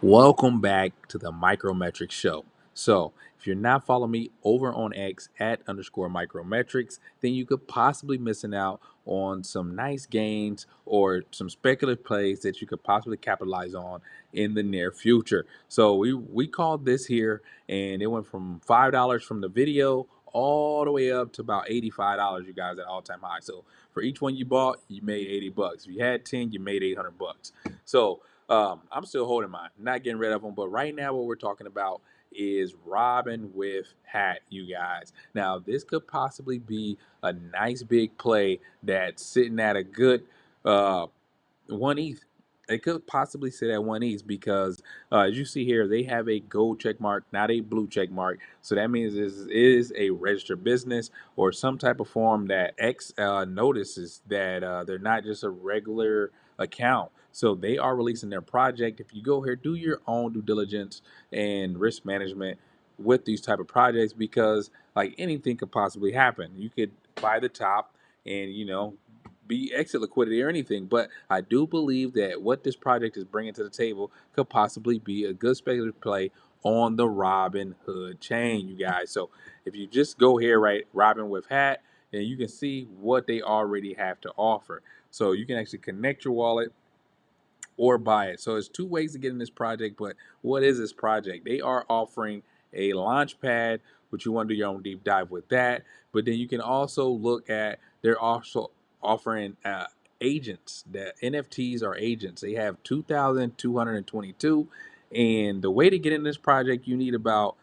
Welcome back to the Micrometrics Show. So, if you're not following me over on X at underscore micrometrics, then you could possibly missing out on some nice gains or some speculative plays that you could possibly capitalize on in the near future. So we called this here, and it went from $5 from the video all the way up to about $85, you guys, at all time high. So for each one you bought, you made 80 bucks. If you had 10, you made 800 bucks. So I'm still holding mine, not getting rid of them. But right now, what we're talking about is RobinWifHat, you guys. Now, this could possibly be a nice big play that's sitting at a good uh, 1 ETH. It could possibly sit at 1 ETH because, as you see here, they have a gold check mark, not a blue check mark. So that means this is a registered business or some type of form that X notices that they're not just a regular account. So they are releasing their project. If you go here, do your own due diligence and risk management with these type of projects because like anything could possibly happen. You could buy the top and be exit liquidity or anything. But I do believe that what this project is bringing to the table could possibly be a good speculative play on the Robinhood chain, you guys. So if you just go here, right, RobinWifHat, and you can see what they already have to offer. So you can actually connect your wallet or buy it. So there's two ways to get in this project, but what is this project? They are offering a launch pad, which you want to do your own deep dive with that. But then you can also look at, they're also offering agents. That NFTs are agents. They have 2,222. And the way to get in this project, you need about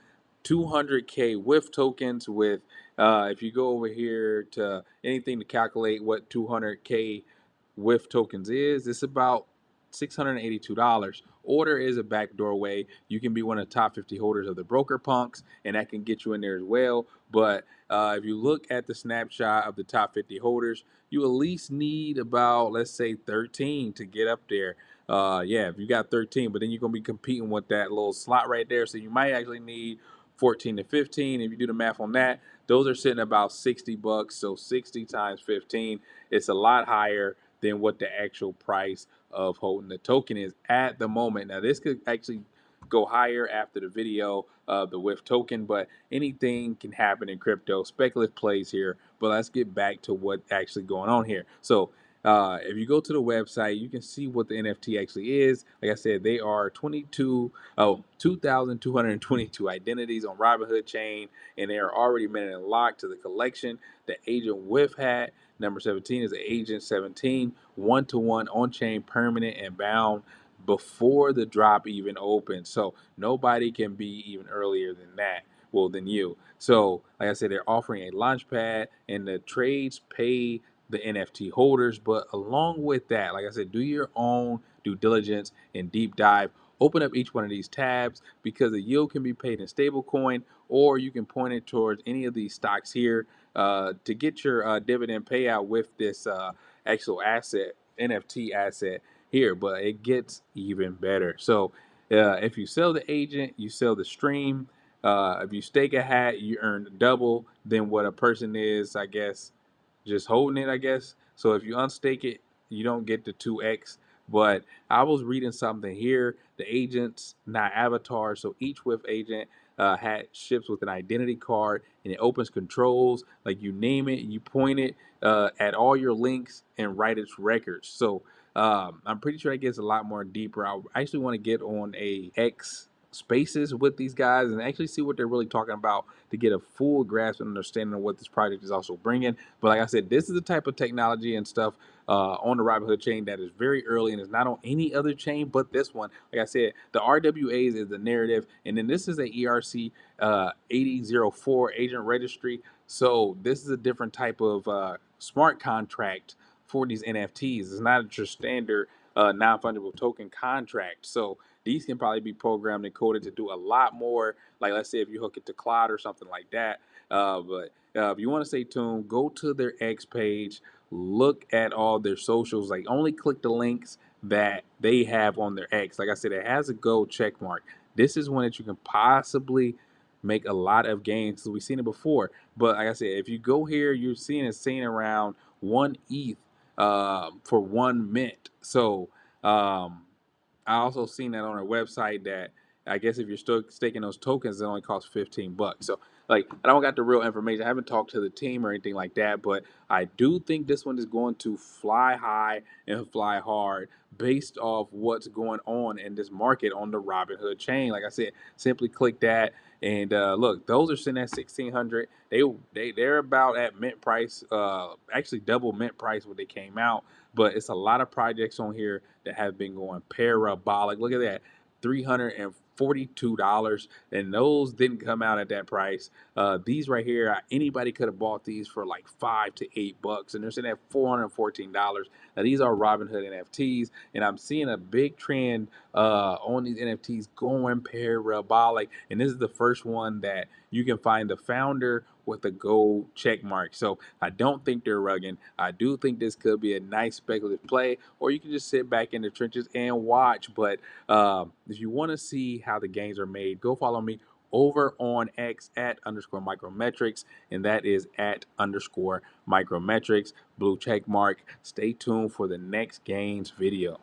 200K Wif tokens with, if you go over here to anything to calculate what 200K Wif tokens is, it's about $682. Order is a backdoor way. You can be one of the top 50 holders of the broker punks, and that can get you in there as well. But if you look at the snapshot of the top 50 holders, you at least need about, let's say, 13 to get up there. Yeah, if you got 13, but then you're going to be competing with that little slot right there. So you might actually need 14 to 15. If you do the math on that, those are sitting about 60 bucks. So 60 times 15, it's a lot higher than what the actual price of holding the token is at the moment. Now, this could actually go higher after the video of the Wif token, but anything can happen in crypto. Speculative plays here, but let's get back to what actually going on here. So if you go to the website, you can see what the NFT actually is. Like I said, they are 2,222 identities on Robinhood Chain, and they are already minted and locked to the collection. The agent Wif Hat, number 17, is the agent 17, one-to-one on-chain, permanent and bound before the drop even opens. So nobody can be even earlier than that. Well, than you. So, like I said, they're offering a launch pad, and the trades pay the NFT holders. But along with that, like I said, do your own due diligence and deep dive. Open up each one of these tabs because the yield can be paid in stablecoin, or you can point it towards any of these stocks here to get your dividend payout with this actual asset, NFT asset here. But it gets even better. So if you sell the agent, you sell the stream. If you stake a hat, you earn double than what a person is, I guess, just holding it, I guess. So if you unstake it, you don't get the 2x. But I was reading something here. The agents, not avatars. So each Wif agent hat ships with an identity card, and it opens controls. Like you name it, you point it at all your links and write its records. So I'm pretty sure it gets a lot more deeper. I actually want to get on a X spaces with these guys and actually see what they're really talking about to get a full grasp and understanding of what this project is also bringing. But like I said, this is the type of technology and stuff on the Robinhood chain that is very early and is not on any other chain but this one. Like I said, the RWAs is the narrative, and then this is a ERC 8004 agent registry. So this is a different type of smart contract for these NFTs. It's not just standard non-fungible token contract. So these can probably be programmed and coded to do a lot more. Like let's say if you hook it to Cloud or something like that. But if you want to stay tuned, go to their X page, look at all their socials. Like only click the links that they have on their X. Like I said, it has a gold check mark. This is one that you can possibly make a lot of gains. We've seen it before. But like I said, if you go here, you're seeing it saying around 1 ETH for 1 mint. So I also seen that on their website that I guess if you're still staking those tokens, it only costs $15. So like I don't got the real information. I haven't talked to the team or anything like that, but I do think this one is going to fly high and fly hard based off what's going on in this market on the Robinhood chain. Like I said, simply click that and look, those are sitting at 1,600. They're about at mint price, actually double mint price when they came out. But it's a lot of projects on here that have been going parabolic. Look at that, $342, and those didn't come out at that price. These right here, anybody could have bought these for like $5 to $8, and they're sitting at $414. Now these are Robinhood NFTs, and I'm seeing a big trend on these NFTs going parabolic. And this is the first one that you can find the founder with a gold check mark. So I don't think they're rugging. I do think this could be a nice speculative play, or you can just sit back in the trenches and watch. But if you want to see how the gains are made, go follow me over on X at underscore micrometrics, and that is at underscore micrometrics, blue check mark. Stay tuned for the next gains video.